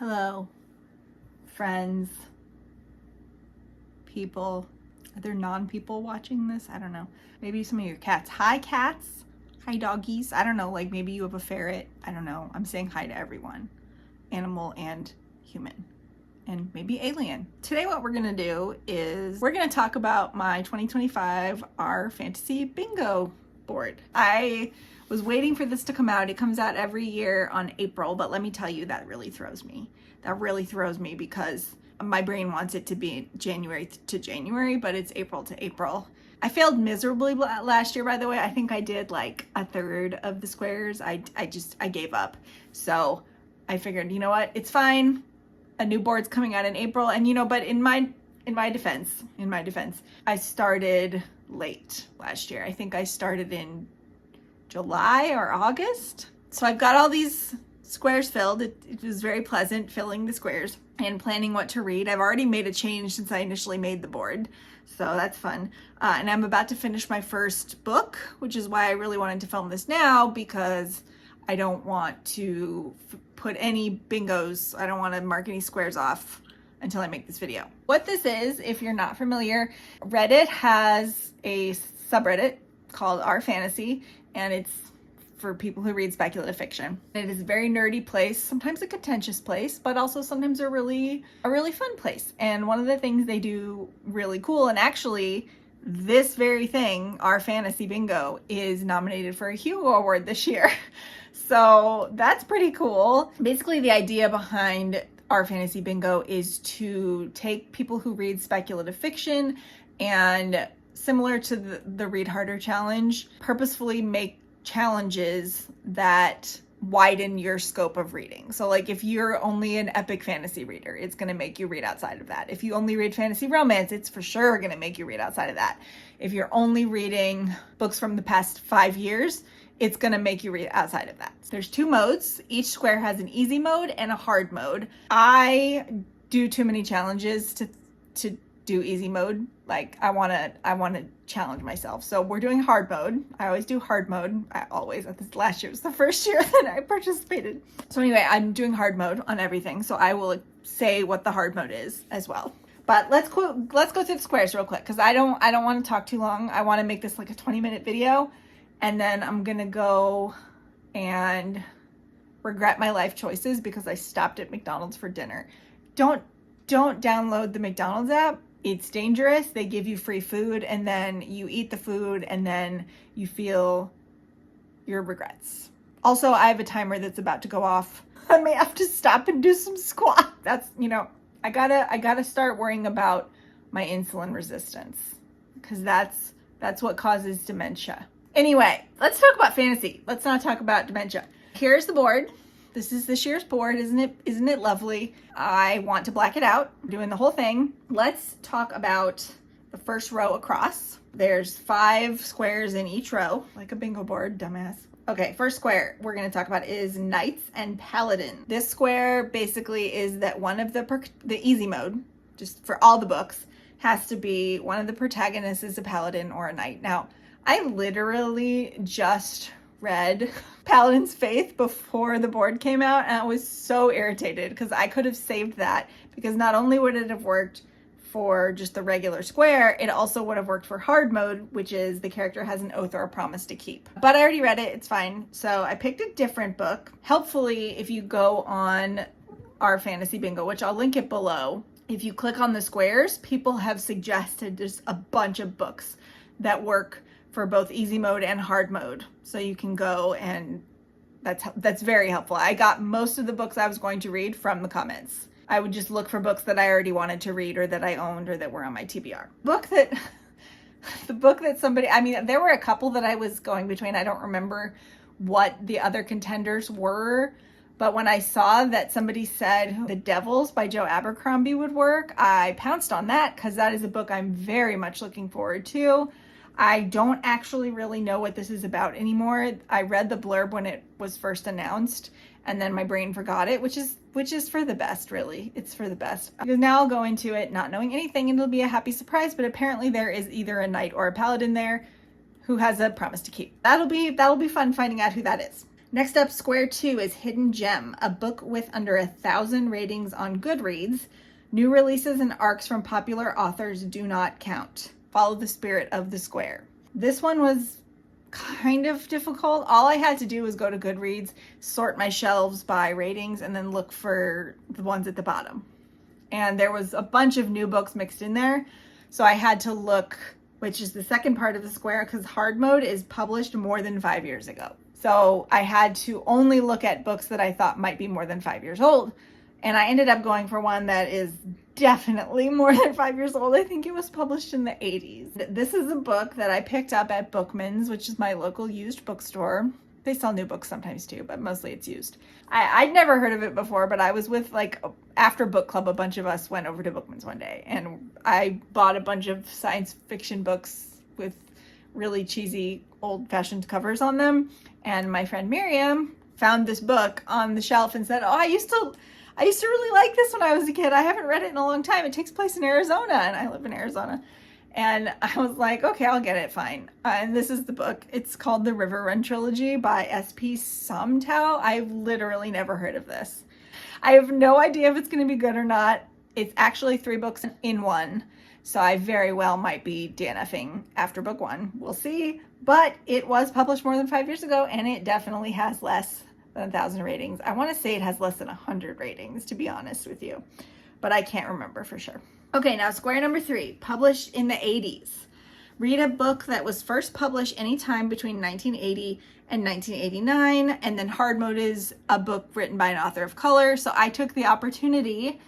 Hello, friends, people. Are there non-people watching this? I don't know. Maybe some of your cats. Hi, cats. Hi, doggies. I don't know, like maybe you have a ferret. I don't know. I'm saying hi to everyone. Animal and human. And maybe alien. Today what we're gonna do is we're gonna talk about my 2025 R Fantasy Bingo board. I was waiting for this to come out. It comes out every year on April, but let me tell you, that really throws me. That really throws me because my brain wants it to be January to January, but it's April to April. I failed miserably last year, by the way. I think I did like a third of the squares. I gave up. So I figured, you know what? It's fine. A new board's coming out in April, and but in my defense, I started late last year. I think I started in July or August. So I've got all these squares filled. It was very pleasant filling the squares and planning what to read. I've already made a change since I initially made the board, so that's fun. And I'm about to finish my first book, which is why I really wanted to film this now, because I don't want to put any bingos, I don't want to mark any squares off until I make this video. What this is, if you're not familiar, Reddit has a subreddit called R Fantasy, and it's for people who read speculative fiction. It is a very nerdy place, sometimes a contentious place, but also sometimes a really fun place. And one of the things they do really cool, and actually this very thing, R Fantasy Bingo, is nominated for a Hugo Award this year. So that's pretty cool. Basically, the idea behind R Fantasy Bingo is to take people who read speculative fiction and, similar to the Read Harder challenge, purposefully make challenges that widen your scope of reading. So like if you're only an epic fantasy reader, it's going to make you read outside of that. If you only read fantasy romance, it's for sure going to make you read outside of that. If you're only reading books from the past 5 years, it's going to make you read outside of that. There's 2 modes. Each square has an easy mode and a hard mode. I do too many challenges to do easy mode. Like I want to challenge myself. So we're doing hard mode. I always do hard mode. This last year was the first year that I participated. So anyway, I'm doing hard mode on everything. So I will say what the hard mode is as well. But let's go through the squares real quick, because I don't want to talk too long. I want to make this like a 20-minute video, and then I'm gonna go and regret my life choices because I stopped at McDonald's for dinner. Don't download the McDonald's app. It's dangerous. They give you free food, and then you eat the food, and then you feel your regrets. Also, I have a timer that's about to go off. I may have to stop and do some squats. That's, I gotta start worrying about my insulin resistance, because that's what causes dementia. Anyway, let's talk about fantasy. Let's not talk about dementia. Here's the board. This is this year's board. Isn't it lovely? I want to black it out. I'm doing the whole thing. Let's talk about the first row across. There's 5 squares in each row, like a bingo board, dumbass. Okay, first square we're going to talk about is Knights and Paladin. This square basically is that one of the easy mode, just for all the books, has to be one of the protagonists is a paladin or a knight. Now, I literally just read Paladin's Faith before the board came out, and I was so irritated because I could have saved that, because not only would it have worked for just the regular square, it also would have worked for hard mode, which is the character has an oath or a promise to keep. But I already read it, it's fine. So I picked a different book. Helpfully, if you go on our Fantasy Bingo, which I'll link it below, if you click on the squares, people have suggested just a bunch of books that work for both easy mode and hard mode. So you can go, and that's very helpful. I got most of the books I was going to read from the comments. I would just look for books that I already wanted to read or that I owned or that were on my TBR. The book that somebody, there were a couple that I was going between. I don't remember what the other contenders were, but when I saw that somebody said The Devils by Joe Abercrombie would work, I pounced on that, because that is a book I'm very much looking forward to. I don't actually really know what this is about anymore. I read the blurb when it was first announced, and then my brain forgot it, which is for the best, really. It's for the best. Because now I'll go into it not knowing anything, and it'll be a happy surprise, but apparently there is either a knight or a paladin there who has a promise to keep. That'll be fun finding out who that is. Next up, square 2 is Hidden Gem, a book with under 1,000 ratings on Goodreads. New releases and arcs from popular authors do not count. Follow the spirit of the square. This one was kind of difficult. All I had to do was go to Goodreads, sort my shelves by ratings, and then look for the ones at the bottom. And there was a bunch of new books mixed in there. So I had to look, which is the second part of the square, because hard mode is published more than 5 years ago. So I had to only look at books that I thought might be more than 5 years old. And I ended up going for one that is definitely more than 5 years old. I think it was published in the 80s. This is a book that I picked up at Bookman's, which is my local used bookstore. They sell new books sometimes too, but mostly it's used. I'd never heard of it before, but I was with, like, after book club, a bunch of us went over to Bookman's one day, and I bought a bunch of science fiction books with really cheesy old-fashioned covers on them. And my friend Miriam found this book on the shelf and said, "Oh, I used to really like this when I was a kid. I haven't read it in a long time. It takes place in Arizona," and I live in Arizona. And I was like, okay, I'll get it, fine. And this is the book. It's called the RIVERRUN trilogy by S.P. Somtow. I've literally never heard of this. I have no idea if it's going to be good or not. It's actually 3 books in one, so I very well might be DNFing after book 1. We'll see. But it was published more than 5 years ago, and it definitely has less than 1,000 ratings. I want to say it has less than 100 ratings, to be honest with you, but I can't remember for sure. Okay, now square number 3, published in the 80s. Read a book that was first published anytime between 1980 and 1989, and then hard mode is a book written by an author of color. So I took the opportunity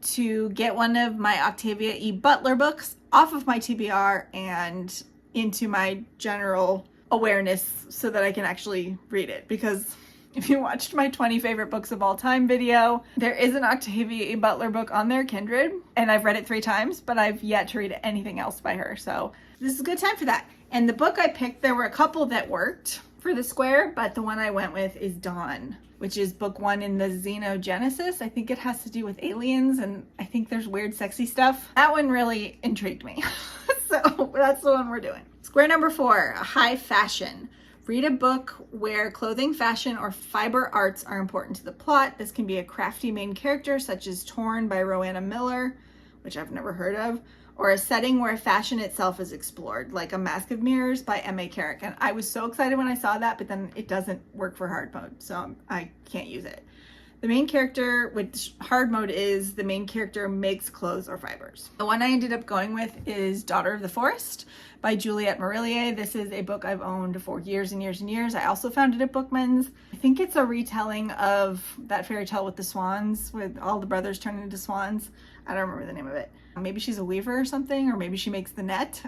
to get one of my Octavia E. Butler books off of my TBR and into my general awareness so that I can actually read it, because if you watched my 20 favorite books of all time video, there is an Octavia E. Butler book on there, Kindred, and I've read it 3 times, but I've yet to read anything else by her. So this is a good time for that. And the book I picked, there were a couple that worked for the square, but the one I went with is Dawn, which is book 1 in the Xenogenesis. I think it has to do with aliens, and I think there's weird sexy stuff. That one really intrigued me. So that's the one we're doing. Square number 4, high fashion. Read a book where clothing, fashion, or fiber arts are important to the plot. This can be a crafty main character, such as Torn by Rowena Miller, which I've never heard of, or a setting where fashion itself is explored, like A Mask of Mirrors by M.A. Carrick. And I was so excited when I saw that, but then it doesn't work for hard mode, so I can't use it. The main character, which hard mode is, the main character makes clothes or fibers. The one I ended up going with is Daughter of the Forest by Juliet Marillier. This is a book I've owned for years and years and years. I also found it at Bookman's. I think it's a retelling of that fairy tale with the swans, with all the brothers turning into swans. I don't remember the name of it. Maybe she's a weaver or something, or maybe she makes the net.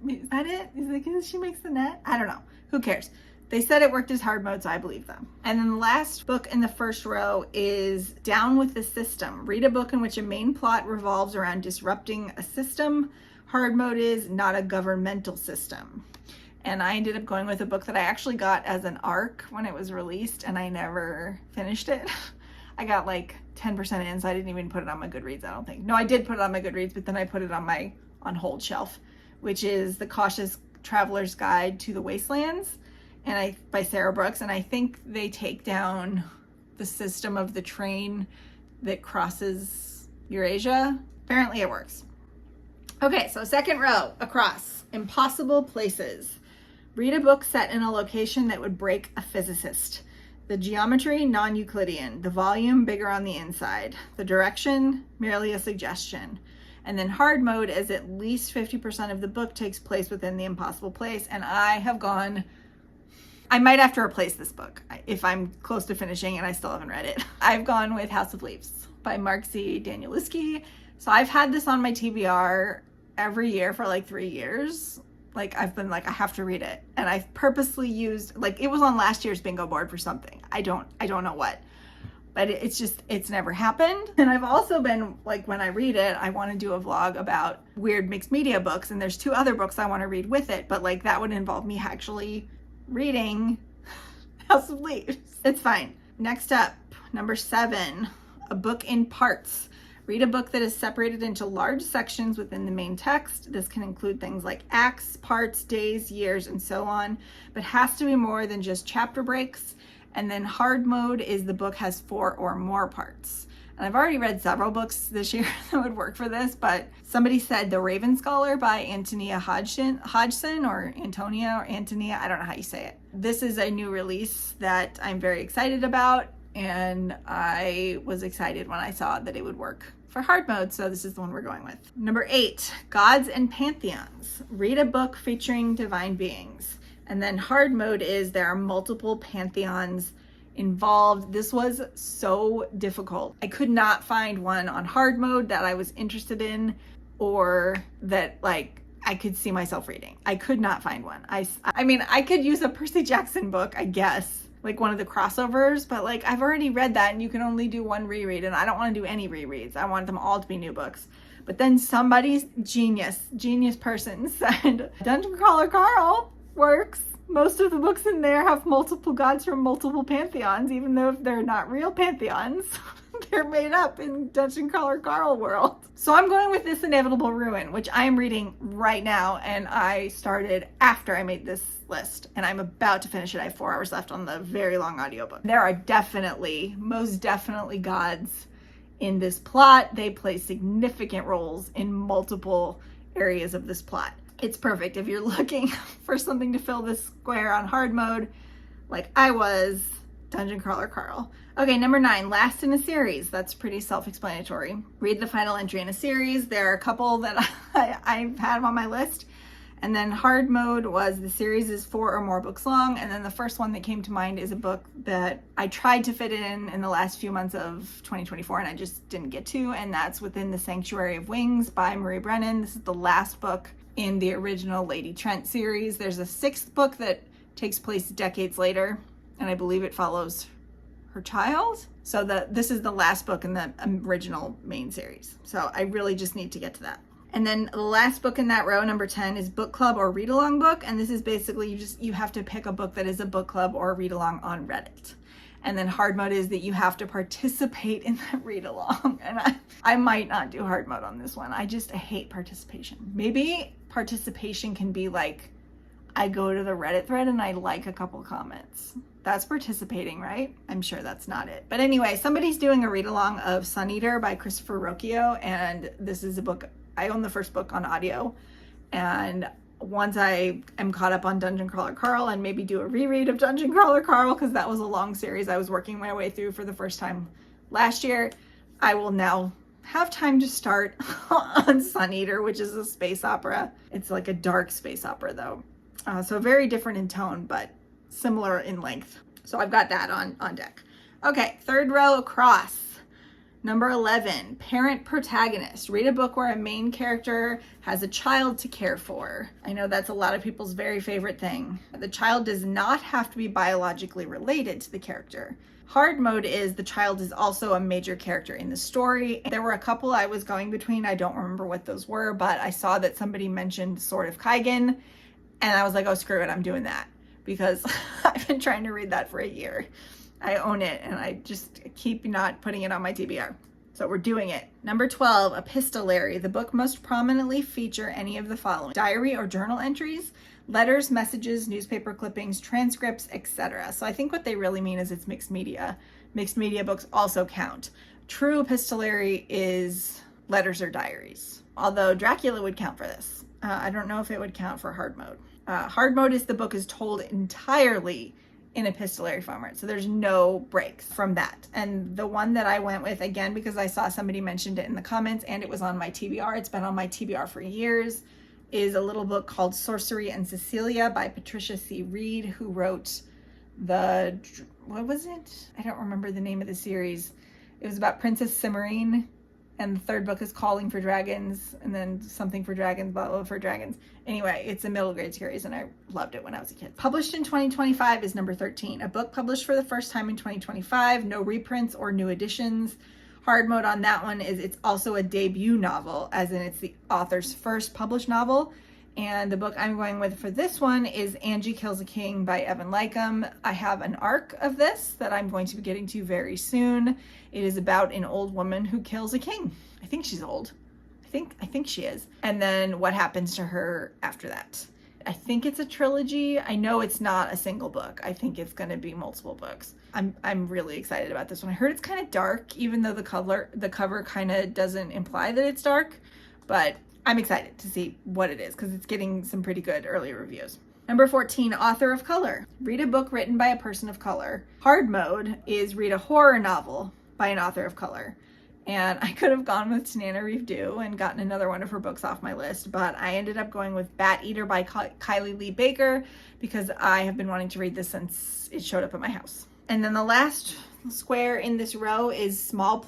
Is that it? Is she makes the net? I don't know. Who cares? They said it worked as hard mode, so I believe them. And then the last book in the first row is Down with the System. Read a book in which a main plot revolves around disrupting a system. Hard mode is not a governmental system. And I ended up going with a book that I actually got as an ARC when it was released, and I never finished it. I got like 10% in, so I didn't even put it on my Goodreads, I don't think. No, I did put it on my Goodreads, but then I put it on my on hold shelf, which is The Cautious Traveler's Guide to the Wastelands, and by Sarah Brooks. And I think they take down the system of the train that crosses Eurasia. Apparently it works. Okay, so second row across, Impossible Places. Read a book set in a location that would break a physicist. The geometry, non-Euclidean. The volume, bigger on the inside. The direction, merely a suggestion. And then hard mode is at least 50% of the book takes place within the impossible place. And I have gone, I might have to replace this book if I'm close to finishing and I still haven't read it. I've gone with House of Leaves by Mark Z. Danielewski. So I've had this on my TBR every year for like 3 years. Like I've been like, I have to read it. And I've purposely used, like it was on last year's bingo board for something. I don't know what, but it's never happened. And I've also been like, when I read it, I want to do a vlog about weird mixed media books. And there's 2 other books I want to read with it, but like that would involve me actually reading House of Leaves. It's fine. Next up, number 7, a book in parts. Read a book that is separated into large sections within the main text. This can include things like acts, parts, days, years, and so on, but has to be more than just chapter breaks And then hard mode is the book has 4 or more parts. And I've already read several books this year that would work for this, but somebody said The Raven Scholar by Antonia Hodgson or Antonia or Antonia, I don't know how you say it. This is a new release that I'm very excited about, and I was excited when I saw that it would work for hard mode, so this is the one we're going with. Number 8, Gods and Pantheons. Read a book featuring divine beings. And then hard mode is there are multiple pantheons involved. This was so difficult. I could not find one on hard mode that I was interested in or that like I could see myself reading. I could not find one. I mean, I could use a Percy Jackson book, I guess, like one of the crossovers, but like I've already read that and you can only do one reread, and I don't want to do any rereads. I want them all to be new books. But then somebody's genius person said Dungeon Crawler Carl works. Most of the books in there have multiple gods from multiple pantheons, even though if they're not real pantheons, they're made up in Dungeon Crawler Carl world. So I'm going with This Inevitable Ruin, which I am reading right now, and I started after I made this list, and I'm about to finish it. I have 4 hours left on the very long audiobook. There are most definitely gods in this plot. They play significant roles in multiple areas of this plot. It's perfect if you're looking for something to fill this square on hard mode, like I was, Dungeon Crawler Carl. Okay, number 9, last in a series. That's pretty self-explanatory. Read the final entry in a series. There are a couple that I've had on my list. And then hard mode was the series is 4 or more books long. And then the first one that came to mind is a book that I tried to fit in the last few months of 2024 and I just didn't get to. And that's Within the Sanctuary of Wings by Marie Brennan. This is the last book in the original Lady Trent series. There's a 6th book that takes place decades later, and I believe it follows her child. So this is the last book in the original main series. So I really just need to get to that. And then the last book in that row, number 10, is book club or read along book. And this is basically you have to pick a book that is a book club or read along on Reddit. And then hard mode is that you have to participate in that read along. And I might not do hard mode on this one. I hate participation. Maybe participation can be like, I go to the Reddit thread and I like a couple comments. That's participating, right? I'm sure that's not it. But anyway, somebody's doing a read along of Sun Eater by Christopher Ruocchio. And this is a book, I own the first book on audio. And once I am caught up on Dungeon Crawler Carl and maybe do a reread of Dungeon Crawler Carl, because that was a long series I was working my way through for the first time last year, I will now have time to start on Sun Eater, which is a space opera. It's like a dark space opera though. So very different in tone, but similar in length. So I've got that on deck. Okay, third row across. Number 11, parent protagonist. Read a book where a main character has a child to care for. I know that's a lot of people's very favorite thing. The child does not have to be biologically related to the character. Hard mode is the child is also a major character in the story. There were a couple I was going between. I don't remember what those were, but I saw that somebody mentioned Sword of KAIGEN, and I was like, oh, screw it, I'm doing that. Because I've been trying to read that for a year. I own it, and I just keep not putting it on my TBR. So we're doing it. Number 12, epistolary. The book must prominently feature any of the following: diary or journal entries, letters, messages, newspaper clippings, transcripts, etc. So I think what they really mean is it's mixed media. Mixed media books also count. True epistolary is letters or diaries. Although Dracula would count for this. I don't know if it would count for hard mode. Hard mode is the book is told entirely in epistolary format, so there's no breaks from that. And the one that I went with, again, because I saw somebody mentioned it in the comments and it was on my TBR, it's been on my TBR for years, is a little book called Sorcery and Cecilia by Patricia C. Wrede, who wrote what was it? I don't remember the name of the series. It was about Princess Cimmerine, and the third book is Calling for Dragons, and then something for dragons, blah, blah, for dragons. Anyway, it's a middle grade series, and I loved it when I was a kid. Published in 2025 is number 13. A book published for the first time in 2025, no reprints or new editions. Hard mode on that one is it's also a debut novel, as in it's the author's first published novel. And the book I'm going with for this one is ANJI Kills a King by Evan Leikam. I have an arc of this that I'm going to be getting to very soon. It is about an old woman who kills a king. I think she's old. I think she is. And then what happens to her after that. I think it's a trilogy. I know it's not a single book. I think it's going to be multiple books. I'm really excited about this one. I heard it's kind of dark, even though the cover kind of doesn't imply that it's dark, but I'm excited to see what it is because it's getting some pretty good early reviews. Number 14, author of color. Read a book written by a person of color. Hard mode is read a horror novel by an author of color. And I could have gone with Tananarive and gotten another one of her books off my list, but I ended up going with Bat Eater by Kylie Lee Baker because I have been wanting to read this since it showed up at my house. And then the last square in this row is small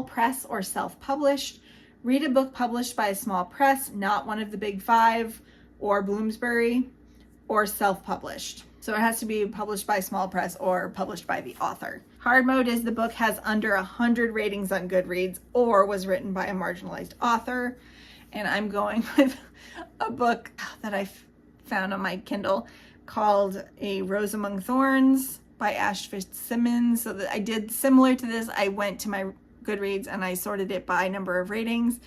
press or self-published. Read a book published by a small press, not one of the big five or Bloomsbury, or self-published. So it has to be published by a small press or published by the author. Hard mode is the book has under 100 ratings on Goodreads or was written by a marginalized author. And I'm going with a book that I found on my Kindle called A Rose Among Thorns by Ash Fitzsimmons. So that I did similar to this. I went to my Goodreads and I sorted it by number of ratings.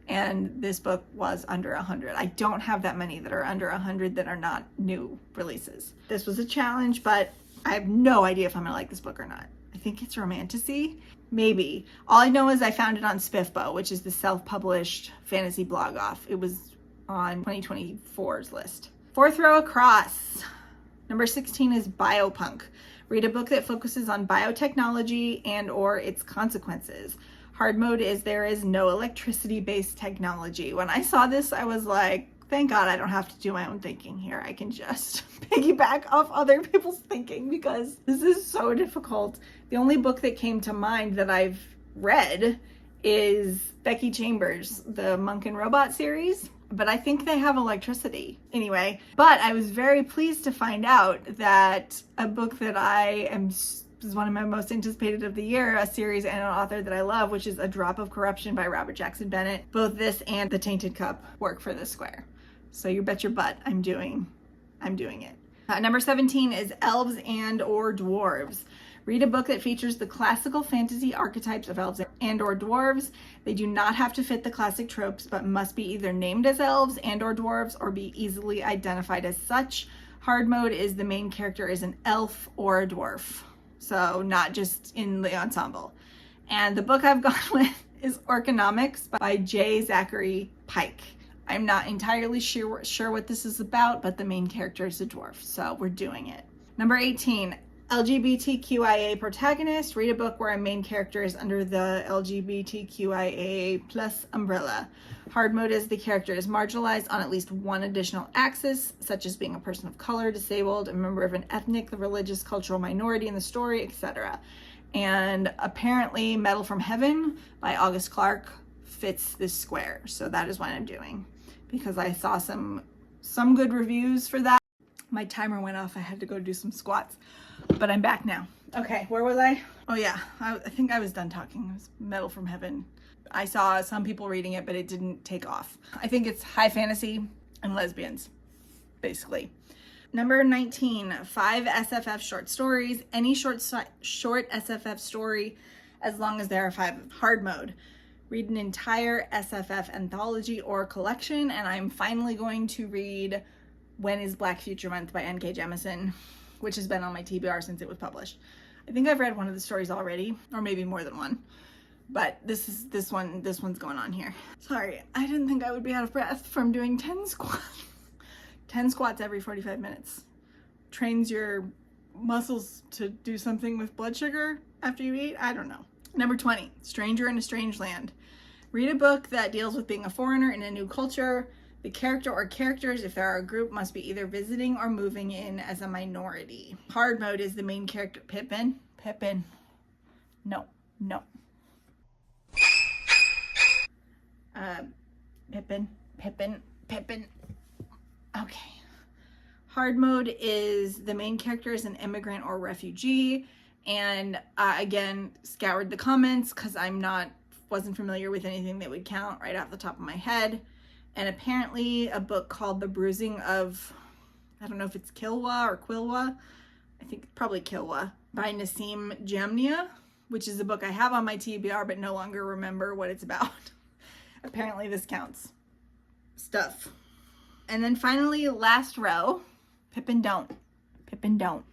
And this book was under 100. I don't have that many that are under 100 that are not new releases. This was a challenge, but I have no idea if I'm gonna like this book or not. I think it's romantasy, maybe. All I know is I found it on Spiffbo, which is the self-published fantasy blog off. It was on 2024's list. Fourth row across. Number 16 is Biopunk. Read a book that focuses on biotechnology and or its consequences. Hard mode is there is no electricity-based technology. When I saw this, I was like, thank God I don't have to do my own thinking here. I can just piggyback off other people's thinking because this is so difficult. The only book that came to mind that I've read is Becky Chambers, the Monk and Robot series, but I think they have electricity. Anyway, but I was very pleased to find out that a book that is one of my most anticipated of the year, a series and an author that I love, which is A Drop of Corruption by Robert Jackson Bennett. Both this and The Tainted Cup work for this square. So you bet your butt I'm doing it. Number 17 is Elves and or Dwarves. Read a book that features the classical fantasy archetypes of elves and or dwarves. They do not have to fit the classic tropes, but must be either named as elves and or dwarves or be easily identified as such. Hard mode is the main character is an elf or a dwarf. So not just in the ensemble. And the book I've gone with is Orconomics by J. Zachary Pike. I'm not entirely sure what this is about, but the main character is a dwarf, so we're doing it. Number 18, LGBTQIA protagonist. Read a book where a main character is under the LGBTQIA plus umbrella. Hard mode is the character is marginalized on at least one additional axis, such as being a person of color, disabled, a member of an ethnic, religious, cultural minority in the story, etc. And apparently Metal from Heaven by August Clark fits this square. So that is what I'm doing because I saw some good reviews for that. My timer went off. I had to go do some squats, but I'm back now. Okay, where was I? Oh yeah, I think I was done talking. It was Metal from Heaven. I saw some people reading it, but it didn't take off. I think it's high fantasy and lesbians, basically. Number 19, 5 SFF short stories. Any short SFF story, as long as there are 5. Hard mode. Read an entire SFF anthology or collection, and I'm finally going to read When is Black Future Month by N.K. Jemisin, which has been on my TBR since it was published. I think I've read one of the stories already, or maybe more than one. But this one's going on here. Sorry, I didn't think I would be out of breath from doing 10 squats. 10 squats every 45 minutes. Trains your muscles to do something with blood sugar after you eat? I don't know. Number 20, Stranger in a Strange Land. Read a book that deals with being a foreigner in a new culture. The character or characters, if there are a group, must be either visiting or moving in as a minority. Hard mode is the main character. Pippin. No. Pippin. Okay. Hard mode is the main character is an immigrant or refugee. And again, scoured the comments because wasn't familiar with anything that would count right off the top of my head. And apparently a book called The Bruising of, I don't know if it's Kilwa or Quilwa. I think probably Kilwa by Nassim Jamnia, which is a book I have on my TBR but no longer remember what it's about. Apparently this counts. Stuff. And then finally, last row, Pippin Don't. Pippin Don't.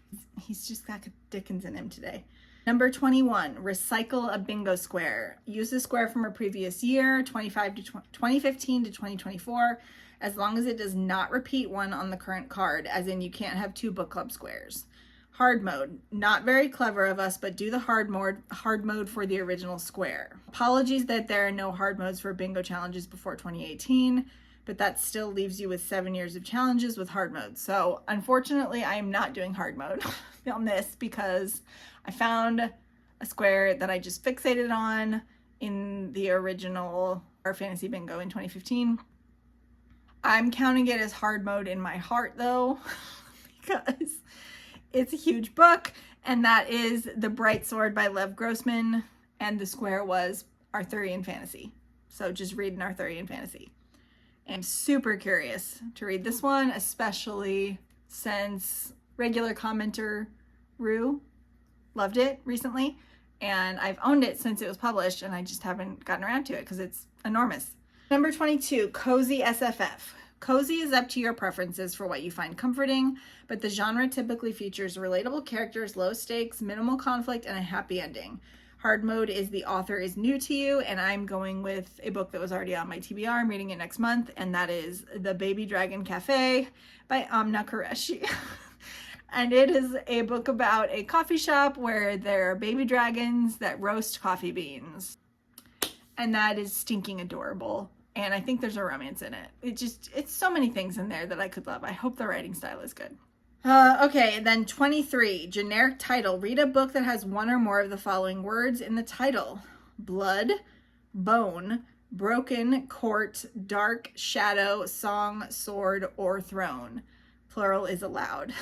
He's just got Dickens in him today. Number 21, recycle a bingo square. Use the square from a previous year, 2015 to 2024, as long as it does not repeat one on the current card, as in you can't have 2 book club squares. Hard mode, not very clever of us, but do the hard mode for the original square. Apologies that there are no hard modes for bingo challenges before 2018, but that still leaves you with 7 years of challenges with hard mode. So unfortunately, I am not doing hard mode on this because I found a square that I just fixated on in the original Our Fantasy Bingo in 2015. I'm counting it as hard mode in my heart though, because it's a huge book, and that is The Bright Sword by Lev Grossman, and the square was Arthurian Fantasy. So just read an Arthurian Fantasy. I'm super curious to read this one, especially since regular commenter Rue loved it recently, and I've owned it since it was published, and I just haven't gotten around to it because it's enormous. Number 22, Cozy SFF. Cozy is up to your preferences for what you find comforting, but the genre typically features relatable characters, low stakes, minimal conflict, and a happy ending. Hard mode is the author is new to you, and I'm going with a book that was already on my TBR. I'm reading it next month, and that is The Baby Dragon Cafe by Amna Qureshi. And it is a book about a coffee shop where there are baby dragons that roast coffee beans. And that is stinking adorable. And I think there's a romance in it. It's so many things in there that I could love. I hope the writing style is good. Okay, then 23, generic title. Read a book that has one or more of the following words in the title: blood, bone, broken, court, dark, shadow, song, sword, or throne. Plural is allowed.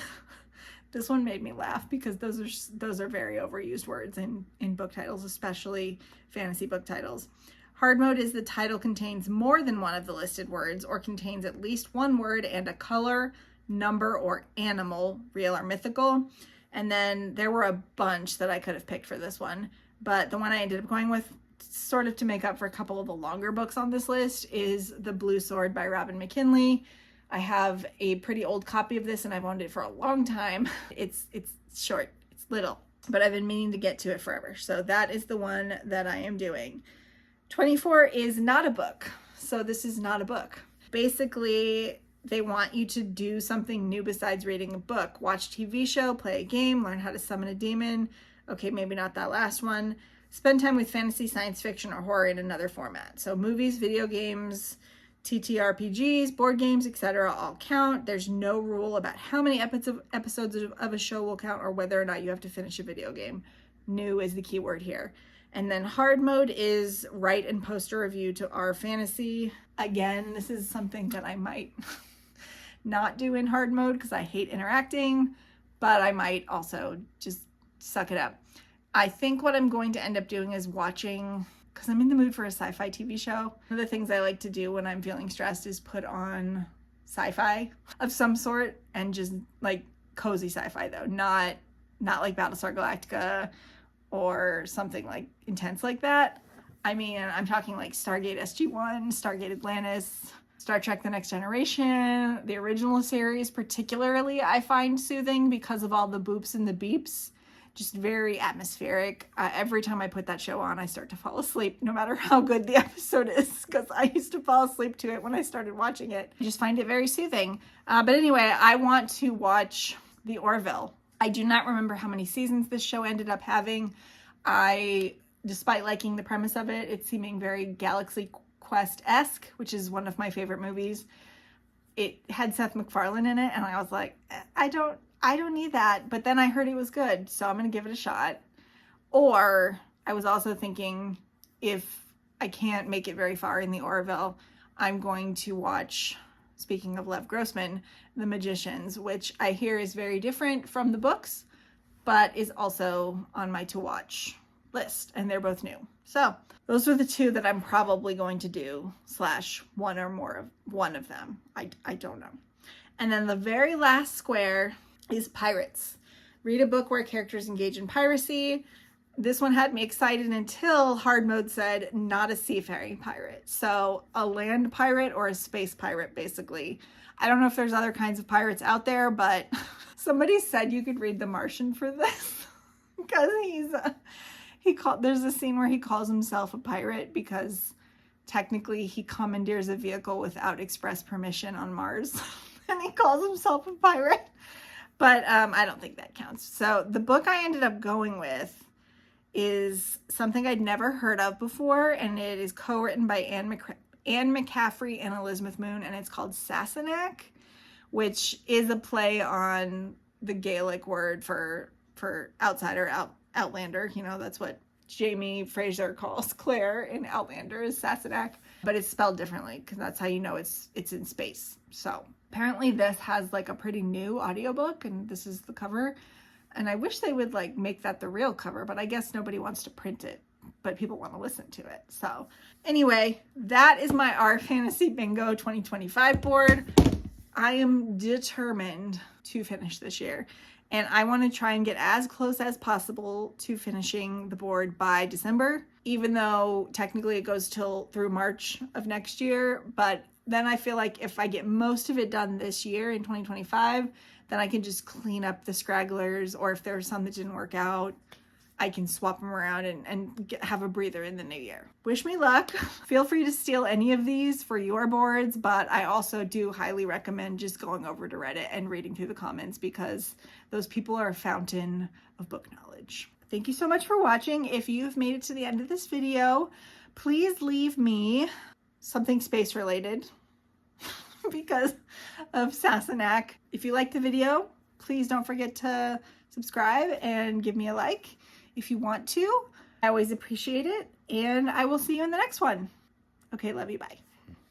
This one made me laugh because those are very overused words in book titles, especially fantasy book titles. Hard mode is the title contains more than one of the listed words or contains at least one word and a color, number, or animal, real or mythical. And then there were a bunch that I could have picked for this one, but the one I ended up going with, sort of to make up for a couple of the longer books on this list, is The Blue Sword by Robin McKinley. I have a pretty old copy of this and I've owned it for a long time. It's short, it's little, but I've been meaning to get to it forever. So that is the one that I am doing. 24 is not a book. So this is not a book. Basically, they want you to do something new besides reading a book. Watch a TV show, play a game, learn how to summon a demon. Okay, maybe not that last one. Spend time with fantasy, science fiction, or horror in another format. So movies, video games, TTRPGs, board games, etc. all count. There's no rule about how many episodes of a show will count or whether or not you have to finish a video game. New is the key word here. And then hard mode is write and post a review to Our Fantasy. Again, this is something that I might not do in hard mode because I hate interacting, but I might also just suck it up. I think what I'm going to end up doing is watching, because I'm in the mood for a sci-fi TV show. One of the things I like to do when I'm feeling stressed is put on sci-fi of some sort, and just like cozy sci-fi though, not like Battlestar Galactica or something like intense like that. I mean, I'm talking like Stargate SG-1, Stargate Atlantis, Star Trek The Next Generation, the original series particularly I find soothing because of all the boops and the beeps. Just very atmospheric. Every time I put that show on, I start to fall asleep, no matter how good the episode is, because I used to fall asleep to it when I started watching it. I just find it very soothing. But anyway, I want to watch The Orville. I do not remember how many seasons this show ended up having. Despite liking the premise of it, it's seeming very Galaxy Quest-esque, which is one of my favorite movies. It had Seth MacFarlane in it, and I was like, I don't need that. But then I heard it was good, so I'm going to give it a shot. Or I was also thinking, if I can't make it very far in The Orville, I'm going to watch, speaking of Lev Grossman, The Magicians, which I hear is very different from the books, but is also on my to-watch list, and they're both new. So those are the two that I'm probably going to do, / one or more of one of them. I don't know. And then the very last square is pirates. Read a book where characters engage in piracy. This one had me excited until hard mode said not a seafaring pirate. So a land pirate or a space pirate, basically. I don't know if there's other kinds of pirates out there, but somebody said you could read The Martian for this because there's a scene where he calls himself a pirate because technically he commandeers a vehicle without express permission on Mars and he calls himself a pirate. But I don't think that counts. So the book I ended up going with is something I'd never heard of before, and it is co-written by Anne McCaffrey and Elizabeth Moon, and it's called Sassenach, which is a play on the Gaelic word for outsider, outlander. You know, that's what Jamie Fraser calls Claire in Outlander, is Sassenach, but it's spelled differently because that's how you know it's in space. So apparently this has like a pretty new audiobook, and this is the cover. And I wish they would like make that the real cover, but I guess nobody wants to print it, but people want to listen to it. So anyway, that is my Our Fantasy Bingo 2025 board. I am determined to finish this year, and I want to try and get as close as possible to finishing the board by December, even though technically it goes through March of next year. But then I feel like if I get most of it done this year in 2025, then I can just clean up the scragglers, or if there's some that didn't work out, I can swap them around and have a breather in the new year. Wish me luck. Feel free to steal any of these for your boards, but I also do highly recommend just going over to Reddit and reading through the comments because those people are a fountain of book knowledge. Thank you so much for watching. If you've made it to the end of this video, please leave me something space related because of Sassenach. If you liked the video, please don't forget to subscribe and give me a like if you want to. I always appreciate it, and I will see you in the next one. Okay, love you, bye.